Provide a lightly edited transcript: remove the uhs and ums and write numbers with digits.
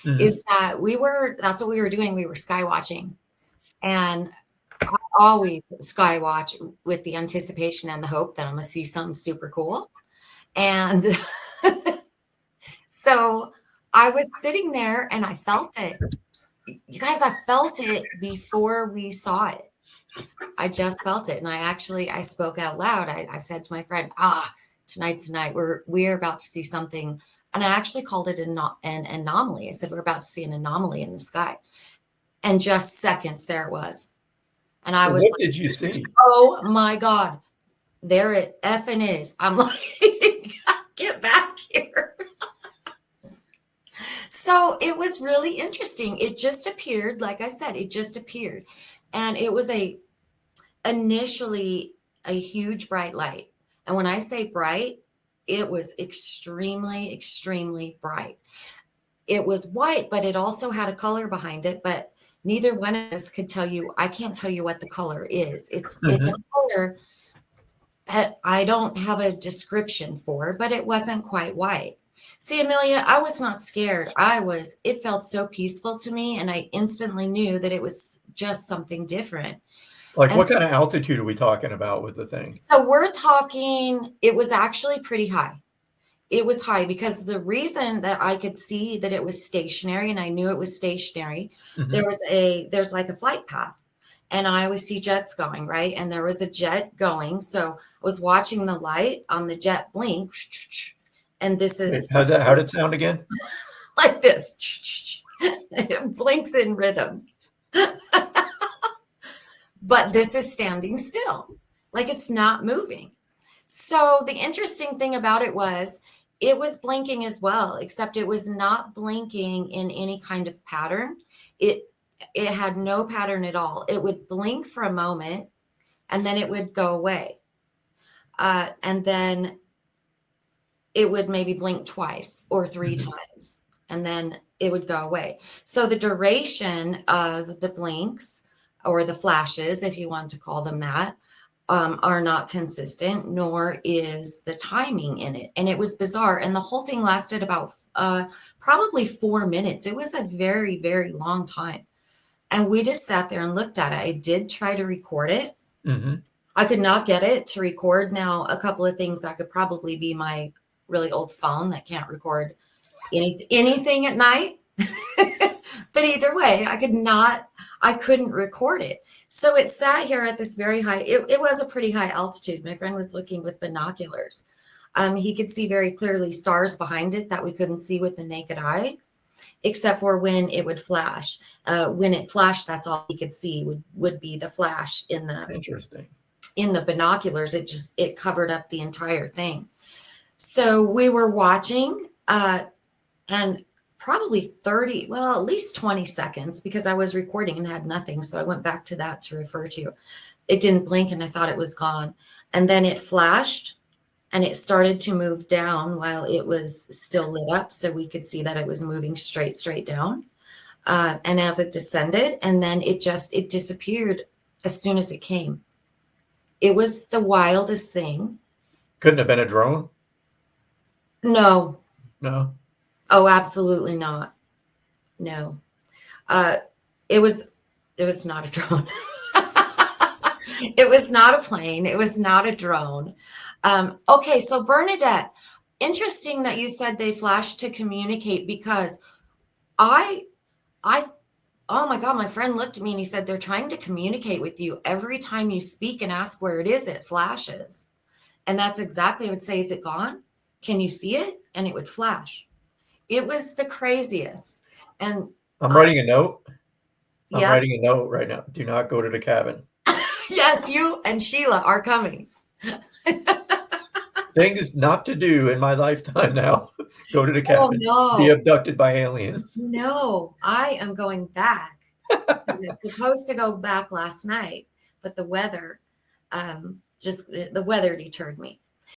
is that that's what we were doing. We were sky watching. And I always sky watch with the anticipation and the hope that I'm going to see something super cool. And so I was sitting there and I felt it. You guys, I felt it before we saw it. I just felt it. And I spoke out loud. I said to my friend, tonight's the night. We're about to see something. And I actually called it an anomaly. I said, we're about to see an anomaly in the sky. And just seconds, there it was. And I was what did you see? Oh my God, there it effing is. I'm like, get back here. So it was really interesting. It just appeared, like I said, it just appeared. And it was initially a huge bright light. And when I say bright, it was extremely, extremely bright. It was white, but it also had a color behind it. But neither one of us could tell you. I can't tell you what the color is. It's a color that I don't have a description for, but it wasn't quite white. See, Amelia, I was not scared. It felt so peaceful to me. And I instantly knew that it was just something different. Like, what kind of altitude are we talking about with the thing? So we're talking, it was actually pretty high. It was high because the reason that I could see that it was stationary, and I knew it was stationary, there's like a flight path. And I always see jets going, right? And there was a jet going. So I was watching the light on the jet blink. And this is... How'd it sound again? Like this. It blinks in rhythm. But this is standing still. Like it's not moving. So the interesting thing about it was blinking as well, except it was not blinking in any kind of pattern. It had no pattern at all. It would blink for a moment and then it would go away. And then it would maybe blink twice or three times and then it would go away. So the duration of the blinks or the flashes, if you want to call them that, are not consistent, nor is the timing in it. And it was bizarre. And the whole thing lasted about probably 4 minutes. It was a very, very long time. And we just sat there and looked at it. I did try to record it. I could not get it to record. Now, a couple of things that could probably be my really old phone that can't record anything at night. But either way, I couldn't record it. So it sat here at this very high, it was a pretty high altitude. My friend was looking with binoculars. He could see very clearly stars behind it that we couldn't see with the naked eye, except for when it would flash. When it flashed, that's all he could see would be the flash in the binoculars. It covered up the entire thing. So we were watching, and probably at least 20 seconds, because I was recording and had nothing. So I went back to that to refer to. It didn't blink and I thought it was gone. And then it flashed and it started to move down while it was still lit up. So we could see that it was moving straight down. And as it descended, and then it disappeared as soon as it came. It was the wildest thing. Couldn't have been a drone? No. Oh, absolutely not. No. It was not a drone. It was not a plane. It was not a drone. Okay, so Bernadette, interesting that you said they flashed to communicate, because oh my God, my friend looked at me and he said, they're trying to communicate with you. Every time you speak and ask where it is, it flashes. And that's exactly what I would say. Is it gone? Can you see it? And it would flash. It was the craziest. And I'm writing a note. I'm Yeah. writing a note right now. Do not go to the cabin. Yes, you and Sheila are coming. Things not to do in my lifetime now. Go to the cabin. Oh, no. Be abducted by aliens. No, I am going back. I was supposed to go back last night, but the weather, the weather deterred me.